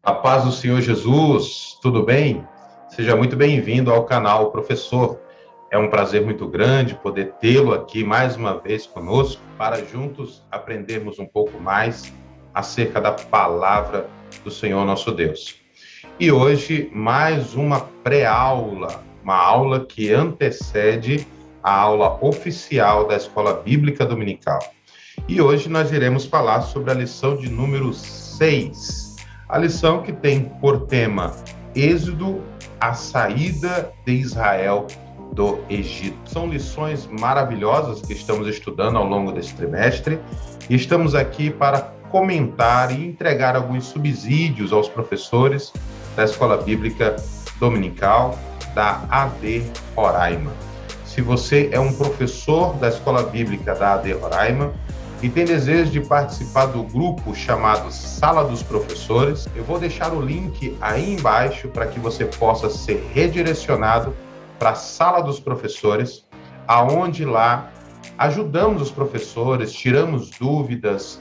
A paz do Senhor Jesus, tudo bem? Seja muito bem-vindo ao canal Professor. É um prazer muito grande poder tê-lo aqui mais uma vez conosco para juntos aprendermos um pouco mais acerca da palavra do Senhor nosso Deus. E hoje, mais uma pré-aula, uma aula que antecede a aula oficial da Escola Bíblica Dominical. E hoje nós iremos falar sobre a lição de número 6. A lição que tem por tema Êxodo, a saída de Israel do Egito. São lições maravilhosas que estamos estudando ao longo deste trimestre e estamos aqui para comentar e entregar alguns subsídios aos professores da Escola Bíblica Dominical da AD Roraima. Se você é um professor da Escola Bíblica da AD Roraima e tem desejo de participar do grupo chamado Sala dos Professores, eu vou deixar o link aí embaixo para que você possa ser redirecionado para a Sala dos Professores, aonde lá ajudamos os professores, tiramos dúvidas,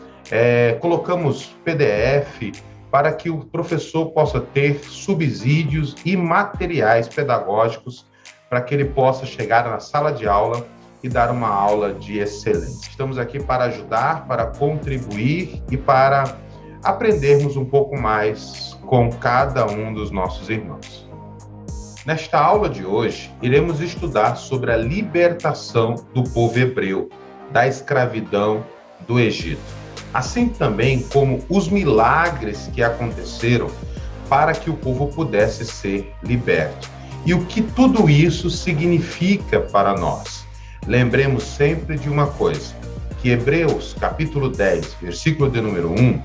colocamos PDF para que o professor possa ter subsídios e materiais pedagógicos para que ele possa chegar na sala de aula e dar uma aula de excelência. Estamos aqui para ajudar, para contribuir e para aprendermos um pouco mais com cada um dos nossos irmãos. Nesta aula de hoje, iremos estudar sobre a libertação do povo hebreu da escravidão do Egito, assim também como os milagres que aconteceram para que o povo pudesse ser liberto. E o que tudo isso significa para nós? Lembremos sempre de uma coisa, que Hebreus, capítulo 10, versículo de número 1,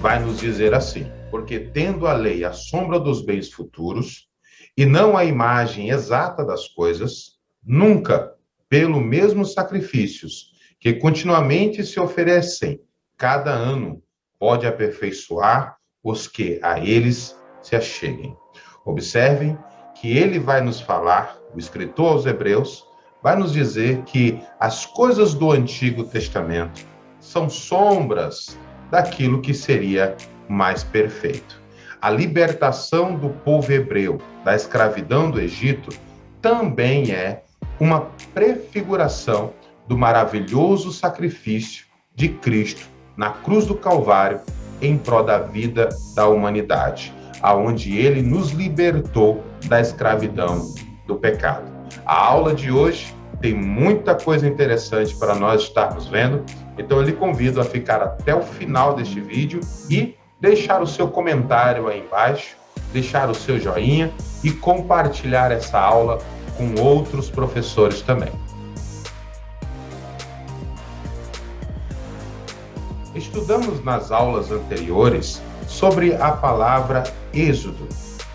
vai nos dizer assim: porque tendo a lei a sombra dos bens futuros, e não a imagem exata das coisas, nunca, pelo mesmo sacrifícios que continuamente se oferecem cada ano, pode aperfeiçoar os que a eles se acheguem. Observem que ele vai nos falar, o escritor aos Hebreus, vai nos dizer que as coisas do Antigo Testamento são sombras daquilo que seria mais perfeito. A libertação do povo hebreu da escravidão do Egito também é uma prefiguração do maravilhoso sacrifício de Cristo na cruz do Calvário em prol da vida da humanidade, aonde ele nos libertou da escravidão do pecado. A aula de hoje tem muita coisa interessante para nós estarmos vendo, então eu lhe convido a ficar até o final deste vídeo e deixar o seu comentário aí embaixo, deixar o seu joinha e compartilhar essa aula com outros professores também. Estudamos nas aulas anteriores sobre a palavra Êxodo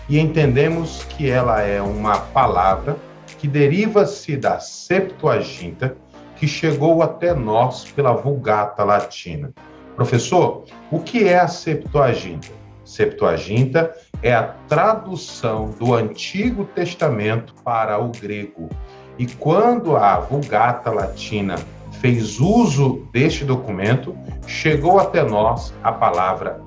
e entendemos que ela é uma palavra que deriva-se da Septuaginta, que chegou até nós pela Vulgata Latina. Professor, o que é a Septuaginta? Septuaginta é a tradução do Antigo Testamento para o grego. E quando a Vulgata Latina fez uso deste documento, chegou até nós a palavra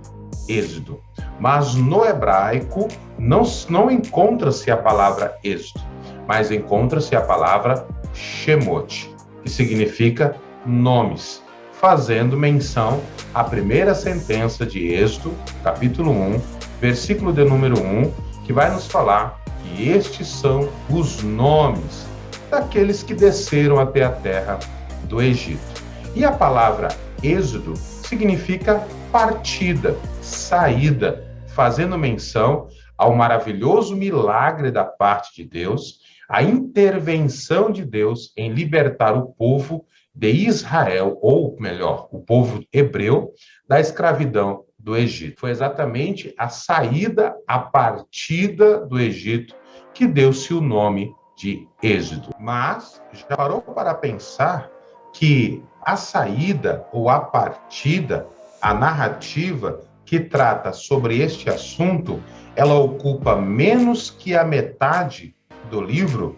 Êxodo. Mas no hebraico não encontra-se a palavra Êxodo, mas encontra-se a palavra Shemot, que significa nomes, fazendo menção à primeira sentença de Êxodo, capítulo 1, versículo de número 1, que vai nos falar que estes são os nomes daqueles que desceram até a terra do Egito. E a palavra Êxodo significa partida, saída, fazendo menção ao maravilhoso milagre da parte de Deus, a intervenção de Deus em libertar o povo de Israel, ou melhor, o povo hebreu, da escravidão do Egito. Foi exatamente a saída, a partida do Egito que deu-se o nome de Êxodo. Mas já parou para pensar que a saída ou a partida, a narrativa que trata sobre este assunto, ela ocupa menos que a metade do livro?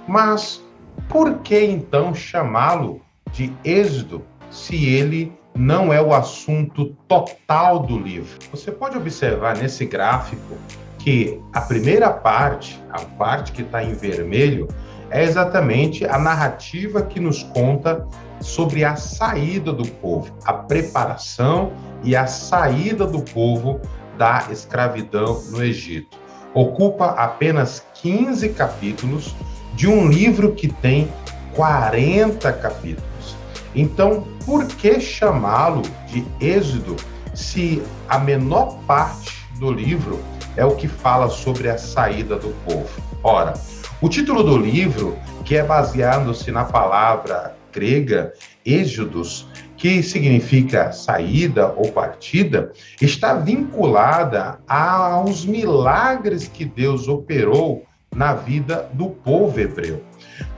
Mas por que então chamá-lo de Êxodo se ele não é o assunto total do livro. Você pode observar nesse gráfico que a primeira parte, a parte que está em vermelho, é exatamente a narrativa que nos conta sobre a saída do povo, a preparação e a saída do povo da escravidão no Egito. Ocupa apenas 15 capítulos de um livro que tem 40 capítulos. Então, por que chamá-lo de Êxodo se a menor parte do livro é o que fala sobre a saída do povo? Ora, o título do livro, que é baseado-se na palavra grega Êxodos, que significa saída ou partida, está vinculada aos milagres que Deus operou na vida do povo hebreu.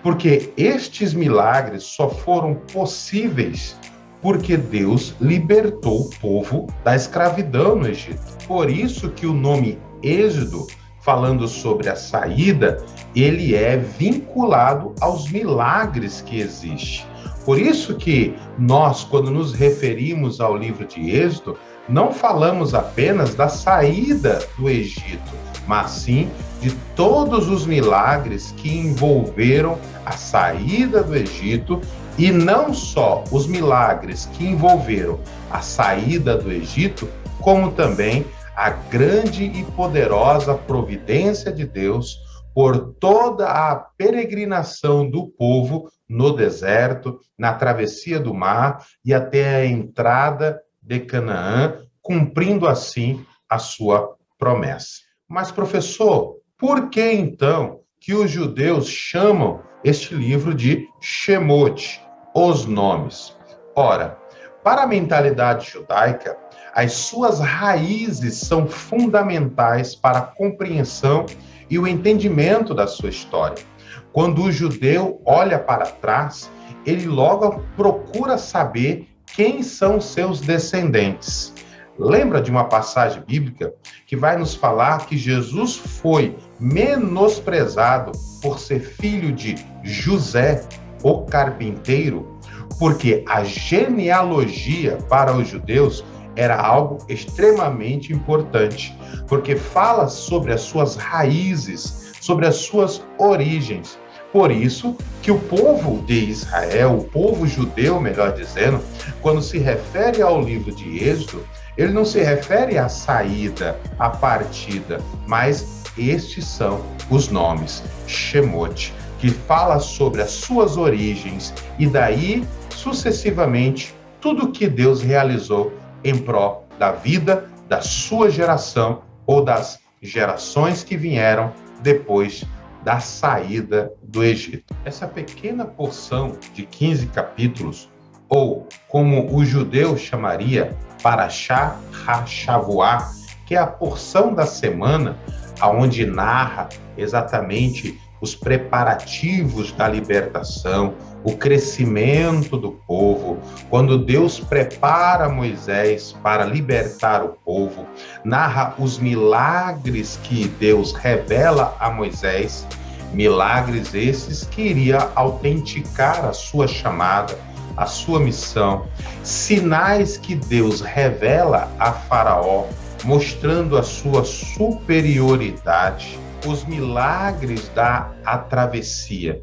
Porque estes milagres só foram possíveis porque Deus libertou o povo da escravidão no Egito. Por isso que o nome Êxodo, falando sobre a saída, ele é vinculado aos milagres que existem. Por isso que nós, quando nos referimos ao livro de Êxodo, não falamos apenas da saída do Egito, mas sim de todos os milagres que envolveram a saída do Egito, e não só os milagres que envolveram a saída do Egito, como também a grande e poderosa providência de Deus por toda a peregrinação do povo no deserto, na travessia do mar e até a entrada de Canaã, cumprindo assim a sua promessa. Mas, professor, por que então que os judeus chamam este livro de Shemot, os nomes? Ora, para a mentalidade judaica, as suas raízes são fundamentais para a compreensão e o entendimento da sua história. Quando o judeu olha para trás, ele logo procura saber quem são seus descendentes. Lembra de uma passagem bíblica que vai nos falar que Jesus foi menosprezado por ser filho de José, o carpinteiro, porque a genealogia para os judeus era algo extremamente importante, porque fala sobre as suas raízes, sobre as suas origens. Por isso que o povo de Israel, o povo judeu, melhor dizendo, quando se refere ao livro de Êxodo, ele não se refere à saída, à partida, mas estes são os nomes, Shemot, que fala sobre as suas origens e daí, sucessivamente, tudo que Deus realizou em prol da vida da sua geração ou das gerações que vieram depois da saída do Egito. Essa pequena porção de 15 capítulos, ou como o judeu chamaria, Parashá HaShavuá, que é a porção da semana, onde narra exatamente os preparativos da libertação, o crescimento do povo, quando Deus prepara Moisés para libertar o povo, narra os milagres que Deus revela a Moisés, milagres esses que iria autenticar a sua chamada, a sua missão, sinais que Deus revela a Faraó, mostrando a sua superioridade, os milagres da travessia.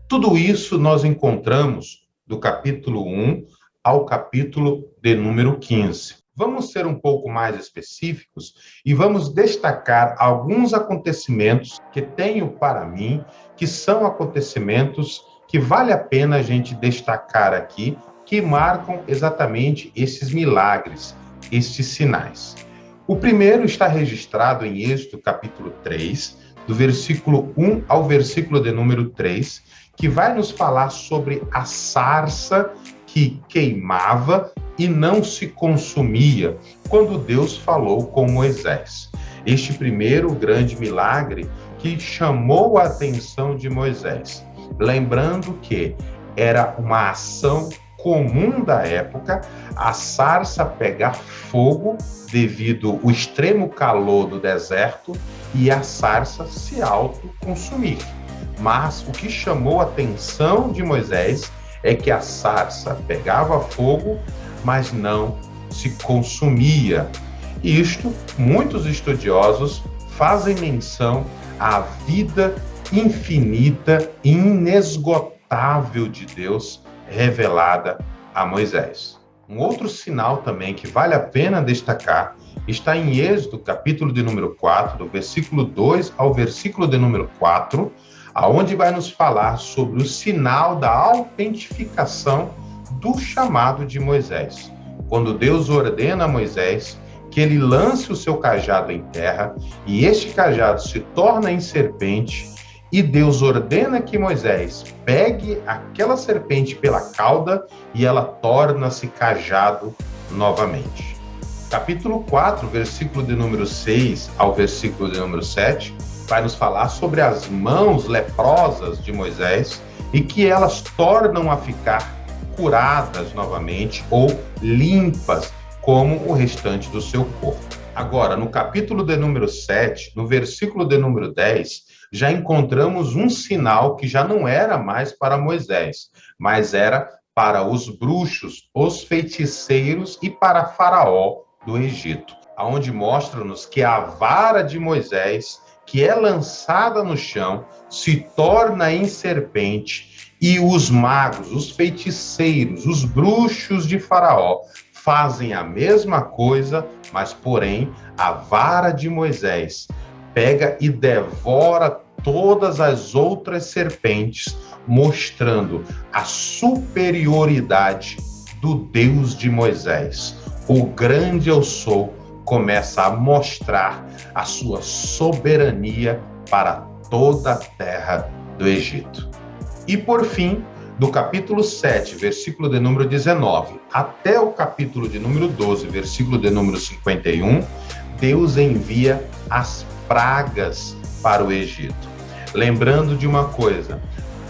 Tudo isso nós encontramos do capítulo 1 ao capítulo de número 15. Vamos ser um pouco mais específicos e vamos destacar alguns acontecimentos que tenho para mim, que são acontecimentos que vale a pena a gente destacar aqui, que marcam exatamente esses milagres, estes sinais. O primeiro está registrado em Êxodo capítulo 3, do versículo 1 ao versículo de número 3, que vai nos falar sobre a sarça que queimava e não se consumia, quando Deus falou com Moisés. Este primeiro grande milagre que chamou a atenção de Moisés. Lembrando que era uma ação comum da época, a sarça pegar fogo devido ao extremo calor do deserto e a sarça se autoconsumir. Mas o que chamou a atenção de Moisés é que a sarça pegava fogo, mas não se consumia. Isto, muitos estudiosos fazem menção à vida infinita e inesgotável de Deus revelada a Moisés. Um outro sinal também que vale a pena destacar está em Êxodo, capítulo de número 4, do versículo 2 ao versículo de número 4, aonde vai nos falar sobre o sinal da autentificação do chamado de Moisés. Quando Deus ordena a Moisés que ele lance o seu cajado em terra, e este cajado se torna em serpente, e Deus ordena que Moisés pegue aquela serpente pela cauda e ela torna-se cajado novamente. Capítulo 4, versículo de número 6 ao versículo de número 7, vai nos falar sobre as mãos leprosas de Moisés e que elas tornam a ficar curadas novamente ou limpas, como o restante do seu corpo. Agora, no capítulo de número 7, no versículo de número 10, já encontramos um sinal que já não era mais para Moisés, mas era para os bruxos, os feiticeiros e para Faraó do Egito, aonde mostra-nos que a vara de Moisés, que é lançada no chão, se torna em serpente, e os magos, os feiticeiros, os bruxos de Faraó fazem a mesma coisa, mas porém a vara de Moisés pega e devora todas as outras serpentes, mostrando a superioridade do Deus de Moisés. O grande eu sou começa a mostrar a sua soberania para toda a terra do Egito. E por fim, do capítulo 7, versículo de número 19, até o capítulo de número 12, versículo de número 51, Deus envia as pragas para o Egito. Lembrando de uma coisa,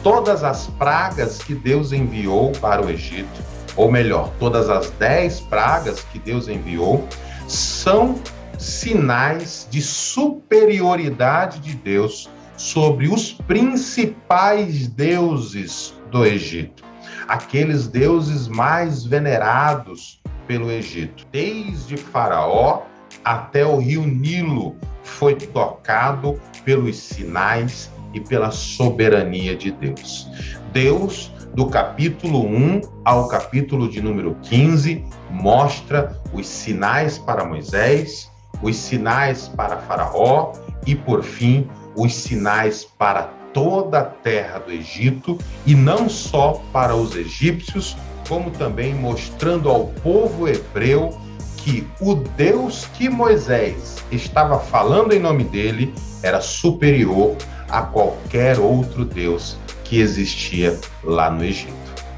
todas as pragas que Deus enviou para o Egito, ou melhor, todas as 10 pragas que Deus enviou, são sinais de superioridade de Deus sobre os principais deuses do Egito, aqueles deuses mais venerados pelo Egito. Desde Faraó até o rio Nilo foi tocado pelos sinais e pela soberania de Deus. Deus, do capítulo 1 ao capítulo de número 15, mostra os sinais para Moisés, os sinais para Faraó e, por fim, os sinais para toda a terra do Egito, e não só para os egípcios, como também mostrando ao povo hebreu que o Deus que Moisés estava falando em nome dele era superior a qualquer outro Deus que existia lá no Egito.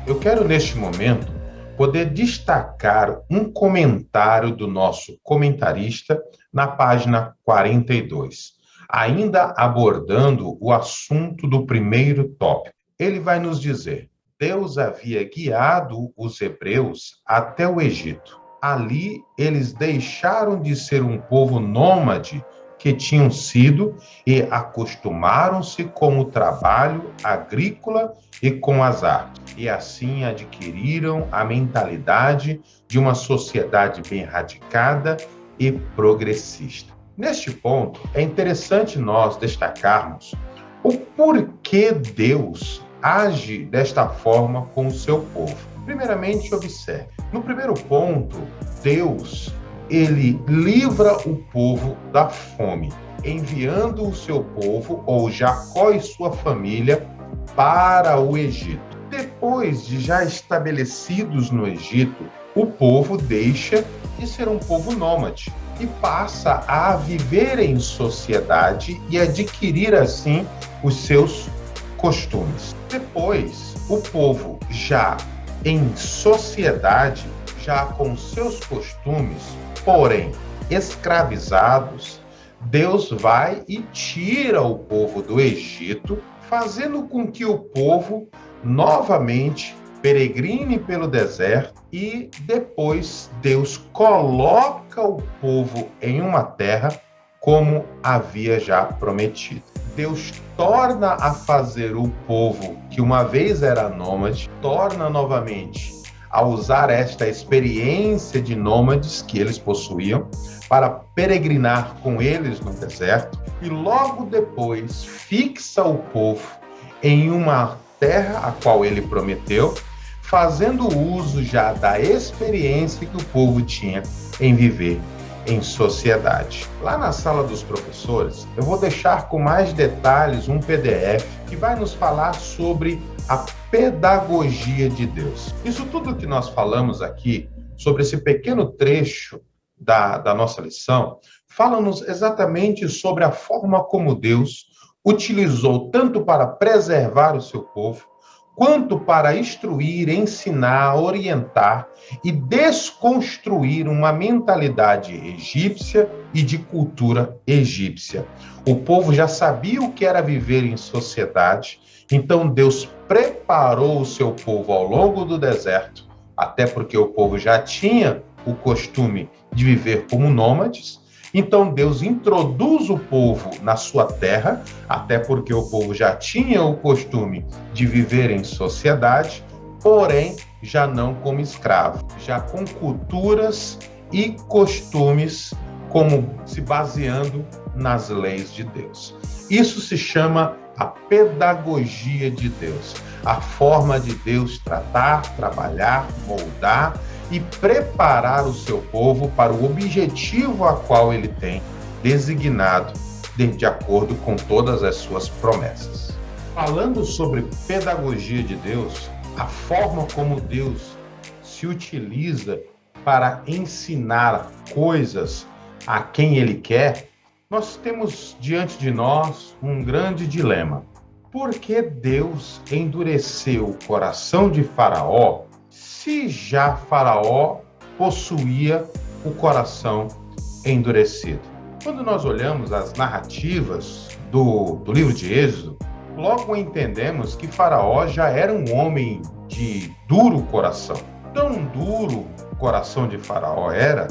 Eu quero, neste momento, poder destacar um comentário do nosso comentarista na página 42, ainda abordando o assunto do primeiro tópico. Ele vai nos dizer: Deus havia guiado os hebreus até o Egito. Ali, eles deixaram de ser um povo nômade que tinham sido e acostumaram-se com o trabalho agrícola e com as artes. E assim adquiriram a mentalidade de uma sociedade bem radicada e progressista. Neste ponto, é interessante nós destacarmos o porquê Deus age desta forma com o seu povo. Primeiramente, observe. No primeiro ponto, Deus, ele livra o povo da fome, enviando o seu povo, ou Jacó e sua família, para o Egito. Depois de já estabelecidos no Egito, o povo deixa de ser um povo nômade e passa a viver em sociedade e adquirir, assim, os seus costumes. Depois, o povo já em sociedade, já com seus costumes, porém escravizados, Deus vai e tira o povo do Egito, fazendo com que o povo novamente peregrine pelo deserto, e depois Deus coloca o povo em uma terra como havia já prometido. Deus torna a fazer o povo que uma vez era nômade, torna novamente a usar esta experiência de nômades que eles possuíam para peregrinar com eles no deserto e logo depois fixa o povo em uma terra a qual ele prometeu, fazendo uso já da experiência que o povo tinha em viver em sociedade. Lá na sala dos professores, eu vou deixar com mais detalhes um PDF que vai nos falar sobre a pedagogia de Deus. Isso tudo que nós falamos aqui, sobre esse pequeno trecho da nossa lição, fala-nos exatamente sobre a forma como Deus utilizou tanto para preservar o seu povo, quanto para instruir, ensinar, orientar e desconstruir uma mentalidade egípcia e de cultura egípcia. O povo já sabia o que era viver em sociedade, então Deus preparou o seu povo ao longo do deserto, até porque o povo já tinha o costume de viver como nômades. Então Deus introduz o povo na sua terra, até porque o povo já tinha o costume de viver em sociedade, porém já não como escravo, já com culturas e costumes como se baseando nas leis de Deus. Isso se chama a pedagogia de Deus, a forma de Deus tratar, trabalhar, moldar e preparar o seu povo para o objetivo a qual ele tem designado de acordo com todas as suas promessas. Falando sobre pedagogia de Deus, a forma como Deus se utiliza para ensinar coisas a quem ele quer, nós temos diante de nós um grande dilema. Por que Deus endureceu o coração de Faraó se já Faraó possuía o coração endurecido? Quando nós olhamos as narrativas do livro de Êxodo, logo entendemos que Faraó já era um homem de duro coração. Tão duro o coração de Faraó era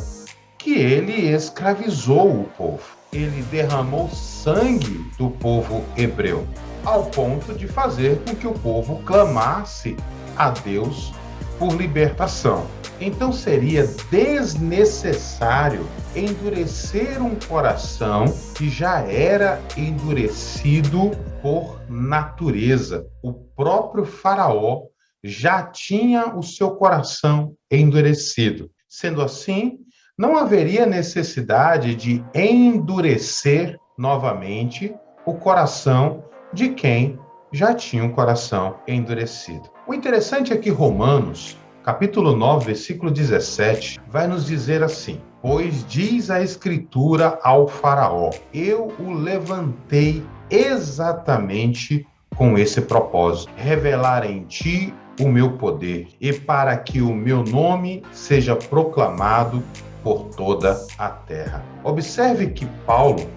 que ele escravizou o povo. Ele derramou sangue do povo hebreu, ao ponto de fazer com que o povo clamasse a Deus por libertação. Então seria desnecessário endurecer um coração que já era endurecido por natureza. O próprio Faraó já tinha o seu coração endurecido. Sendo assim, não haveria necessidade de endurecer novamente o coração de quem já tinha um coração endurecido. O interessante é que Romanos, capítulo 9, versículo 17, vai nos dizer assim: pois diz a Escritura ao Faraó, eu o levantei exatamente com esse propósito, revelar em ti o meu poder, e para que o meu nome seja proclamado por toda a terra. Observe que Paulo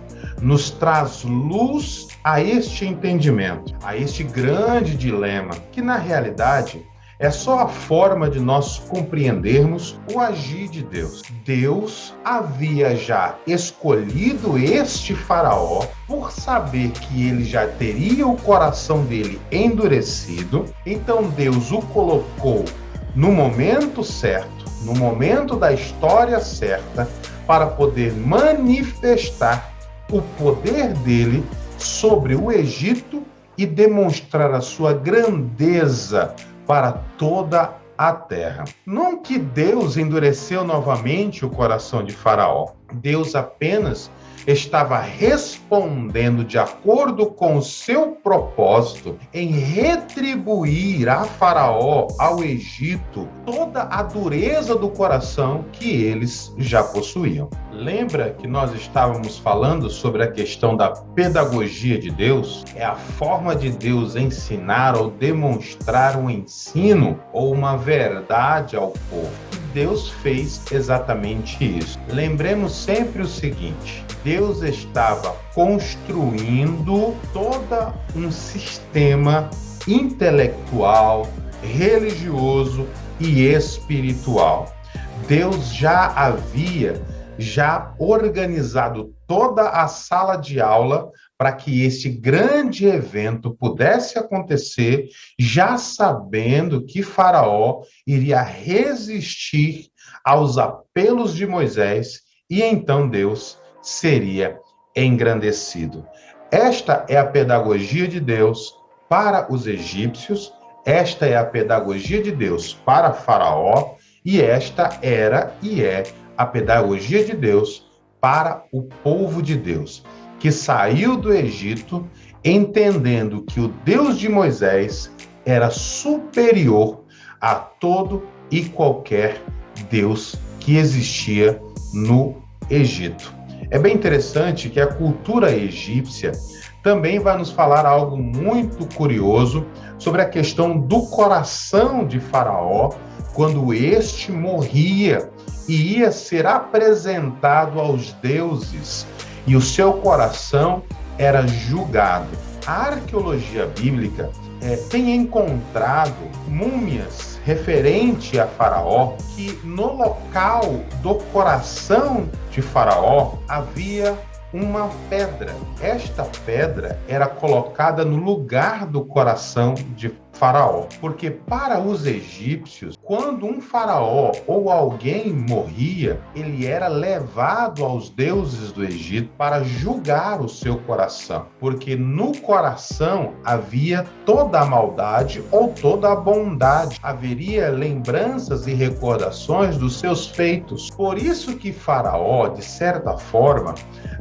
nos traz luz a este entendimento, a este grande dilema, que na realidade é só a forma de nós compreendermos o agir de Deus. Deus havia já escolhido este Faraó por saber que ele já teria o coração dele endurecido, então Deus o colocou no momento certo, no momento da história certa, para poder manifestar o poder dele sobre o Egito e demonstrar a sua grandeza para toda a terra. Não que Deus endureceu novamente o coração de Faraó. Deus apenas estava respondendo de acordo com o seu propósito em retribuir a Faraó, ao Egito, toda a dureza do coração que eles já possuíam. Lembra que nós estávamos falando sobre a questão da pedagogia de Deus? É a forma de Deus ensinar ou demonstrar um ensino ou uma verdade ao povo. Deus fez exatamente isso. Lembremos sempre o seguinte: Deus estava construindo todo um sistema intelectual, religioso e espiritual. Deus já havia já organizado toda a sala de aula para que este grande evento pudesse acontecer, já sabendo que Faraó iria resistir aos apelos de Moisés e então Deus seria engrandecido. Esta é a pedagogia de Deus para os egípcios, esta é a pedagogia de Deus para Faraó, e esta era e é a pedagogia de Deus para o povo de Deus, que saiu do Egito entendendo que o Deus de Moisés era superior a todo e qualquer Deus que existia no Egito. É bem interessante que a cultura egípcia também vai nos falar algo muito curioso sobre a questão do coração de Faraó, quando este morria e ia ser apresentado aos deuses, e o seu coração era julgado. A arqueologia bíblica tem encontrado múmias referente a Faraó, que no local do coração de Faraó havia uma pedra. Esta pedra era colocada no lugar do coração de Faraó, porque para os egípcios, quando um faraó ou alguém morria, ele era levado aos deuses do Egito para julgar o seu coração, porque no coração havia toda a maldade ou toda a bondade, haveria lembranças e recordações dos seus feitos. Por isso que Faraó, de certa forma,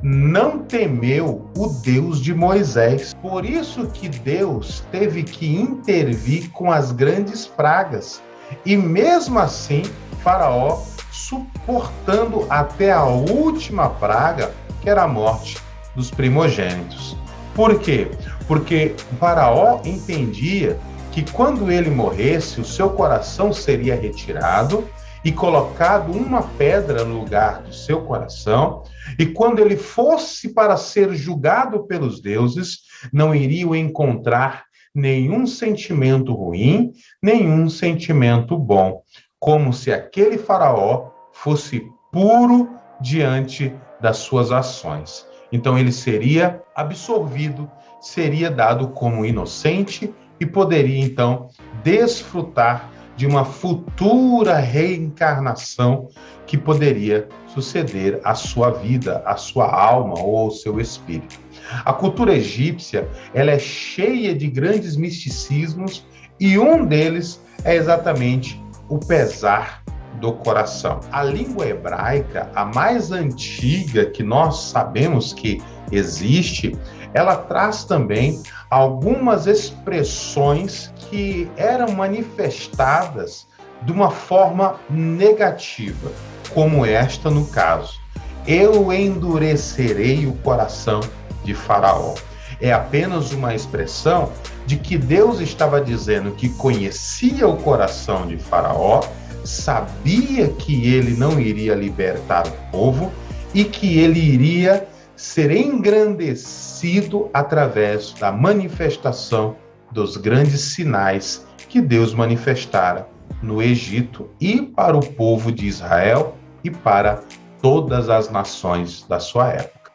não temeu o Deus de Moisés. Por isso que Deus teve que intervir com as grandes pragas. E mesmo assim, Faraó suportando até a última praga, que era a morte dos primogênitos. Por quê? Porque Faraó entendia que quando ele morresse, o seu coração seria retirado e colocado uma pedra no lugar do seu coração, e quando ele fosse para ser julgado pelos deuses, não iriam encontrar nenhum sentimento ruim, nenhum sentimento bom, como se aquele faraó fosse puro diante das suas ações. Então ele seria absolvido, seria dado como inocente e poderia então desfrutar de uma futura reencarnação que poderia suceder à sua vida, à sua alma ou ao seu espírito. A cultura egípcia, ela é cheia de grandes misticismos e um deles é exatamente o pesar do coração. A língua hebraica, a mais antiga que nós sabemos que existe, ela traz também algumas expressões que eram manifestadas de uma forma negativa, como esta no caso: eu endurecerei o coração de Faraó. É apenas uma expressão de que Deus estava dizendo que conhecia o coração de Faraó, sabia que ele não iria libertar o povo e que ele iria ser engrandecido através da manifestação dos grandes sinais que Deus manifestara no Egito e para o povo de Israel e para todas as nações da sua época.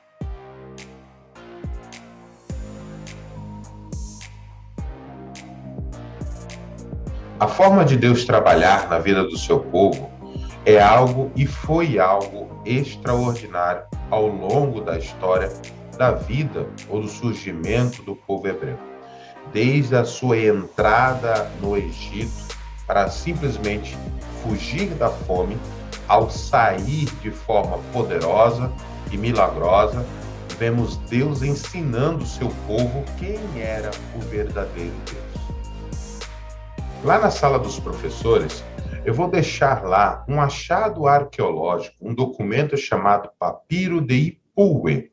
A forma de Deus trabalhar na vida do seu povo é algo e foi algo extraordinário ao longo da história da vida ou do surgimento do povo hebreu. Desde a sua entrada no Egito para simplesmente fugir da fome, ao sair de forma poderosa e milagrosa, vemos Deus ensinando o seu povo quem era o verdadeiro Deus. Lá na sala dos professores, eu vou deixar lá um achado arqueológico, um documento chamado Papiro de Ipuwe.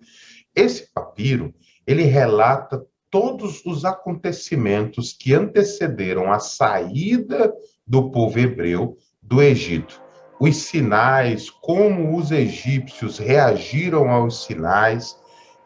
Esse papiro, ele relata todos os acontecimentos que antecederam a saída do povo hebreu do Egito. Os sinais, como os egípcios reagiram aos sinais.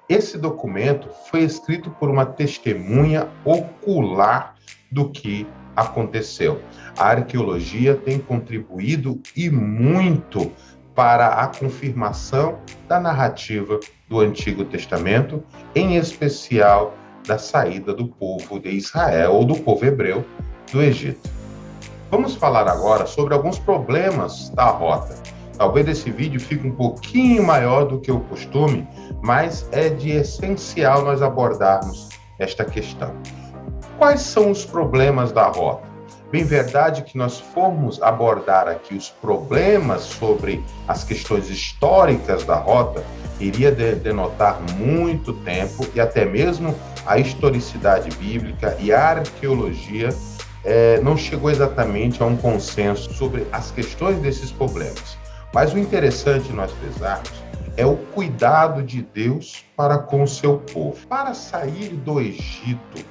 Esse documento foi escrito por uma testemunha ocular do que aconteceu. A arqueologia tem contribuído e muito para a confirmação da narrativa do Antigo Testamento, em especial da saída do povo de Israel, ou do povo hebreu, do Egito. Vamos falar agora sobre alguns problemas da rota. Talvez esse vídeo fique um pouquinho maior do que o costume, mas é de essencial nós abordarmos esta questão. Quais são os problemas da rota? Bem verdade que nós formos abordar aqui os problemas sobre as questões históricas da rota, iria denotar muito tempo e até mesmo a historicidade bíblica e a arqueologia não chegou exatamente a um consenso sobre as questões desses problemas. Mas o interessante nós frisarmos é o cuidado de Deus para com o seu povo. Para sair do Egito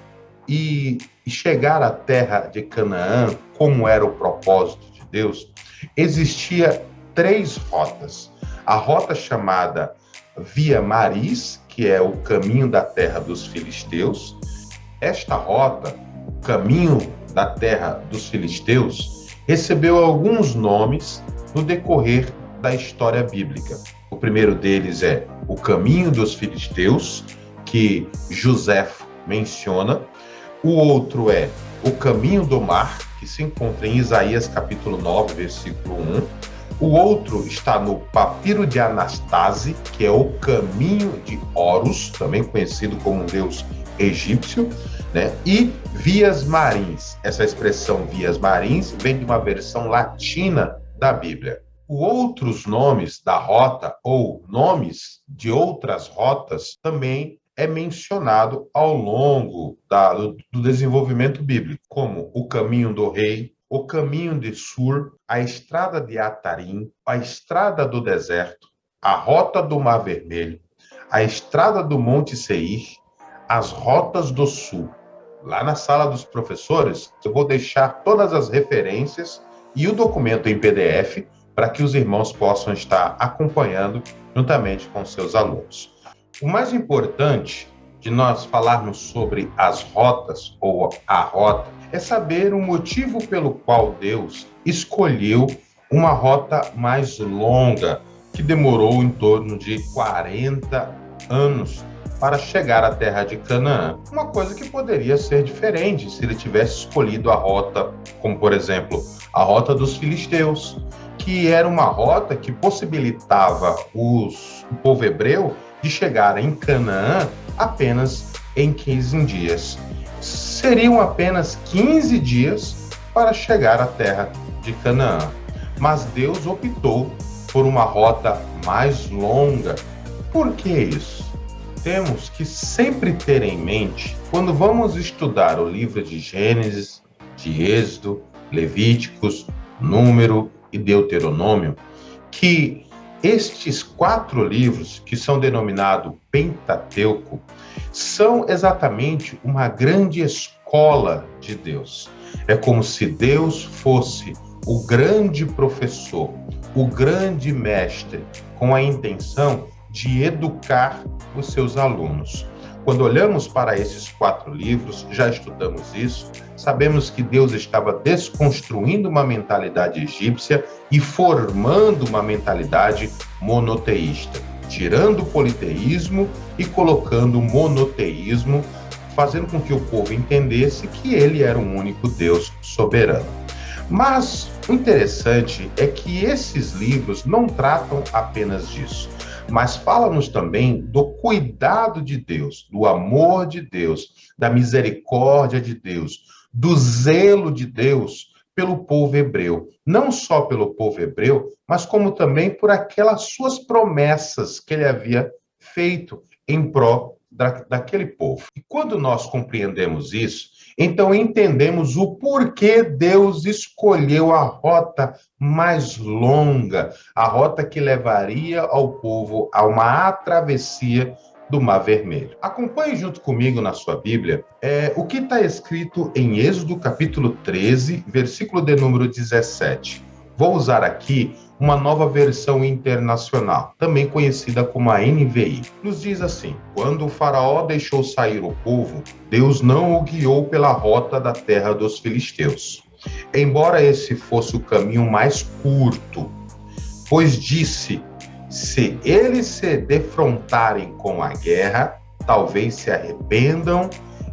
e chegar à terra de Canaã, como era o propósito de Deus, existia 3 rotas. A rota chamada Via Maris, que é o caminho da terra dos filisteus. Esta rota, o caminho da terra dos filisteus, recebeu alguns nomes no decorrer da história bíblica. O primeiro deles é o caminho dos filisteus, que Joséfo menciona. O outro é o caminho do mar, que se encontra em Isaías capítulo 9, versículo 1. O outro está no Papiro de Anastase, que é o caminho de Horus, também conhecido como um deus egípcio, né? E Vias Marins. Essa expressão Vias Marins vem de uma versão latina da Bíblia. Outros nomes da rota ou nomes de outras rotas também é mencionado ao longo do desenvolvimento bíblico, como o caminho do rei, o caminho de Sur, a estrada de Atarim, a estrada do deserto, a rota do Mar Vermelho, a estrada do Monte Seir, as rotas do sul. Lá na sala dos professores, eu vou deixar todas as referências e o documento em PDF para que os irmãos possam estar acompanhando juntamente com seus alunos. O mais importante de nós falarmos sobre as rotas ou a rota é saber o motivo pelo qual Deus escolheu uma rota mais longa, que demorou em torno de 40 anos para chegar à terra de Canaã. Uma coisa que poderia ser diferente se ele tivesse escolhido a rota, como por exemplo, a rota dos filisteus, que era uma rota que possibilitava o povo hebreu de chegar em Canaã apenas em 15 dias. Seriam apenas 15 dias para chegar à terra de Canaã. Mas Deus optou por uma rota mais longa. Por que isso? Temos que sempre ter em mente, quando vamos estudar o livro de Gênesis, de Êxodo, Levíticos, Número e Deuteronômio, que estes 4 livros, que são denominados Pentateuco, são exatamente uma grande escola de Deus. É como se Deus fosse o grande professor, o grande mestre, com a intenção de educar os seus alunos. Quando olhamos para esses 4 livros, já estudamos isso, sabemos que Deus estava desconstruindo uma mentalidade egípcia e formando uma mentalidade monoteísta, tirando o politeísmo e colocando o monoteísmo, fazendo com que o povo entendesse que ele era um único Deus soberano. Mas o interessante é que esses livros não tratam apenas disso, mas fala-nos também do cuidado de Deus, do amor de Deus, da misericórdia de Deus, do zelo de Deus pelo povo hebreu. Não só pelo povo hebreu, mas como também por aquelas suas promessas que ele havia feito em prol daquele povo. E quando nós compreendemos isso, então entendemos o porquê Deus escolheu a rota mais longa, a rota que levaria ao povo a uma travessia do Mar Vermelho. Acompanhe junto comigo na sua Bíblia o que está escrito em Êxodo capítulo 13, versículo de número 17. Vou usar aqui uma nova versão internacional, também conhecida como a NVI. Nos diz assim: quando o faraó deixou sair o povo, Deus não o guiou pela rota da terra dos filisteus. Embora esse fosse o caminho mais curto, pois disse: se eles se defrontarem com a guerra, talvez se arrependam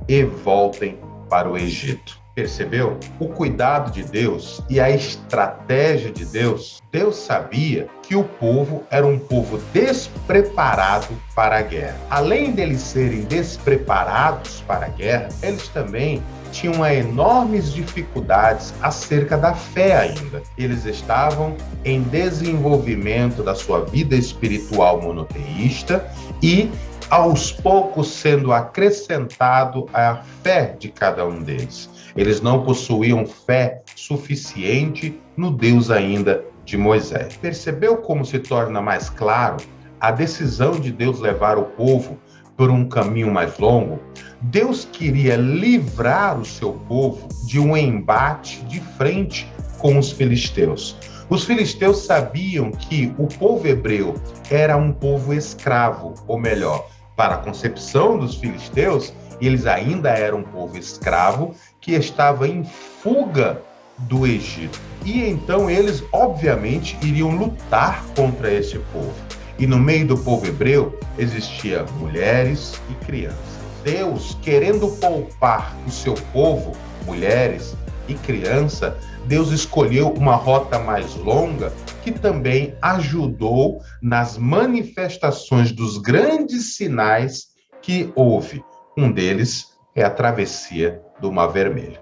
e voltem para o Egito. Percebeu? O cuidado de Deus e a estratégia de Deus. Deus sabia que o povo era um povo despreparado para a guerra. Além deles serem despreparados para a guerra, eles também tinham enormes dificuldades acerca da fé ainda. Eles estavam em desenvolvimento da sua vida espiritual monoteísta e aos poucos sendo acrescentado a fé de cada um deles. Eles não possuíam fé suficiente no Deus ainda de Moisés. Percebeu como se torna mais claro a decisão de Deus levar o povo por um caminho mais longo? Deus queria livrar o seu povo de um embate de frente com os filisteus. Os filisteus sabiam que o povo hebreu era um povo escravo, ou melhor, para a concepção dos filisteus, eles ainda eram um povo escravo que estava em fuga do Egito. E então eles, obviamente, iriam lutar contra esse povo. E no meio do povo hebreu existiam mulheres e crianças. Deus, querendo poupar o seu povo, mulheres e criança, Deus escolheu uma rota mais longa que também ajudou nas manifestações dos grandes sinais que houve. Um deles é a travessia do Mar Vermelho.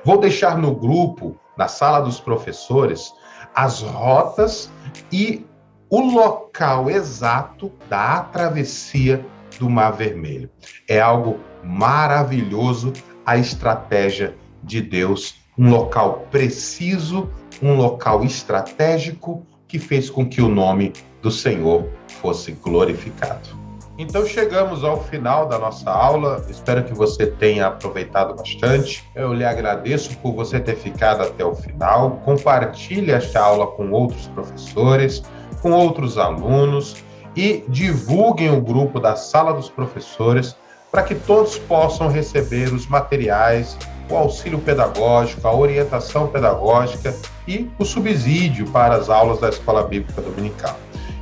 Vou deixar no grupo, na sala dos professores, as rotas e o local exato da travessia do Mar Vermelho. É algo maravilhoso a estratégia de Deus, um local preciso, um local estratégico que fez com que o nome do Senhor fosse glorificado. Então chegamos ao final da nossa aula, espero que você tenha aproveitado bastante. Eu lhe agradeço por você ter ficado até o final. Compartilhe esta aula com outros professores, com outros alunos e divulguem o grupo da Sala dos Professores para que todos possam receber os materiais, o auxílio pedagógico, a orientação pedagógica e o subsídio para as aulas da Escola Bíblica Dominical.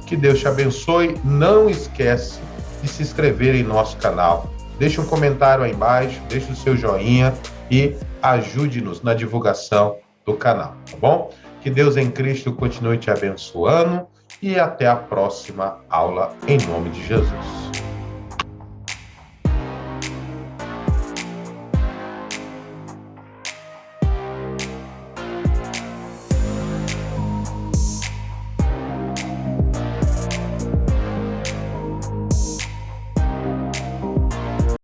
Que Deus te abençoe. Não esquece de se inscrever em nosso canal. Deixe um comentário aí embaixo, deixe o seu joinha e ajude-nos na divulgação do canal, tá bom? Que Deus em Cristo continue te abençoando e até a próxima aula, em nome de Jesus.